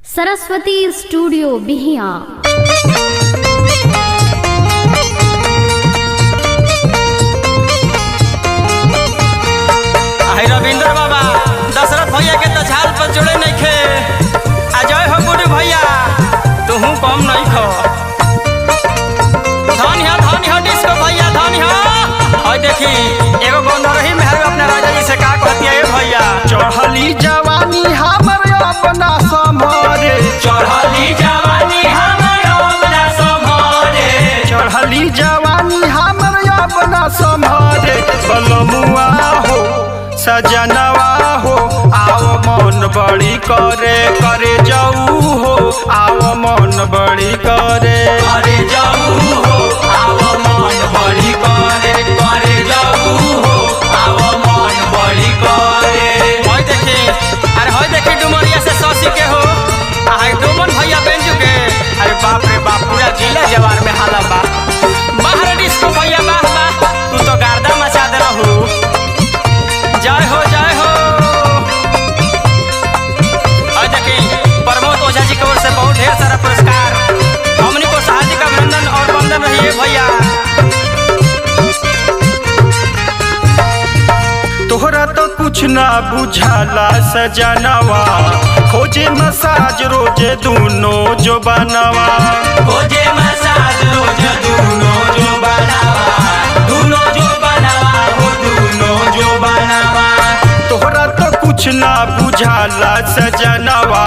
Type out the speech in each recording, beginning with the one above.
Saraswati studio Bihiya. Ravindra बाबा दशरथ भैया के तो झाल पर जोड़े नहीं खे। अजय हो गुरु भैया तुहू कम नहीं खो। धन हो डिस्को भैया धन हो। और देखी एगो गंधर्वी मेहर अपने राजा जी से का कहती है भैया। चढ़ली जवानी हमर अपना संभारे, चढ़ली जवानी हमर अपना संभारे, चढ़ली जवानी हमर अपना संभारे। बलमुआ हो सजनवा हो आओ मन बड़ी करे, करे जाऊ हो आओ मन बड़ी करे, करे जाऊ हो आओ मन बड़ी करे, करे जाऊ हो आओ मन बड़ी करे। होय देखी अरे होय देखी डुमरिया से सौसी के हो हाय डोमन भैया बेंजू के। अरे बाप रे बाप पूरा जिला जवार में हाला बा। बाहर डिस्को भैया बाह बा तू तो गर्दा मचा दे रहू। जय हो जय हो। और देखी प्रमोद ओझा जी की ओर से बहुत ढेर सारा पुरस्कार हमनी को हार्दिक अभिनंदन और वंदन रही है भैया। तोहरा तो कुछ ना बुझाला सजनवा, खोजे मसाज रोजे दोनों जो बनवा, खोजे मसाज रोज दोनों जो बनावा, दोनों जो बनावा हो दोनों जो बनावा। तोहरा तो कुछ ना बुझाला सजनवा,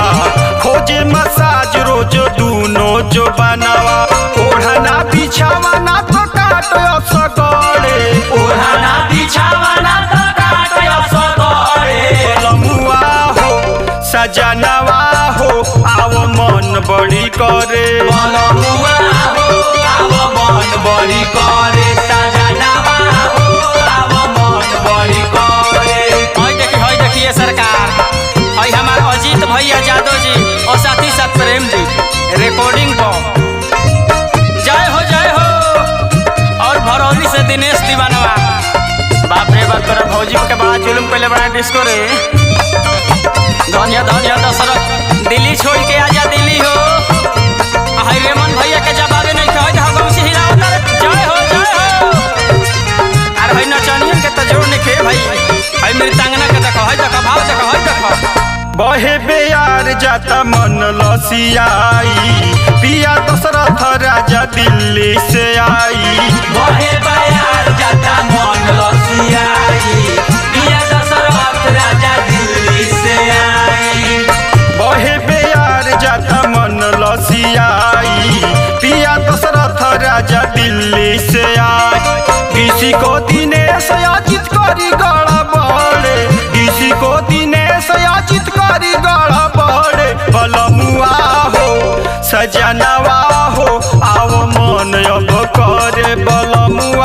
खोजे मसाज रोज दोनों जो बनवा। ओढ़ना बिछावा ना तो काटो सगड़े, ओढ़ना बिछावा ना तो काटो सगड़े। बलमुआ हो सजनवा हो आओ मन बड़ी करे, बलमुआ हो आओ मन बड़ी करे, सजनवा हो आओ मन बड़ी करे। होय देखिए सरकार होय हमार अजीत भैया यादव जी और साथी साथ प्रेम जी रिकॉर्डिंग पर जय हो। और भरौली से दिनेश दीवानवा। बाप रे बाप तोरा भौजी के बड़ा जुलुम पहले बड़ा डिस्को रे। धन्य दशरथ दिल्ली छोड़ के आजा दिल्ली हो। हाय रेमन भैया के जवाबे नहीं कह जा गौ से हिलाओ तर जय हो। अरे भाई नचनियन के तो जोड़ नहीं खे भाई। हाय मेरी तांगना के देखो हाय देखो भाव देखो हाय देखो। बहे बेयार जाता मन लसियाई, पिया दशरथ राजा दिल्ली से आई। बहे बेयार जाता मन लसियाई, पिया दशरथ राजा दिल्ली से आई। बहे बेयार जाता मन लसियाई, पिया दशरथ राजा दिल्ली से आई। किसी को दिनेश याचित करी गड़ा बड़े, किसी को दिनेश याचित करी गड़ा बड़े। बलमुआ हो सजनवा हो आओ मन अब करे, बलमुआ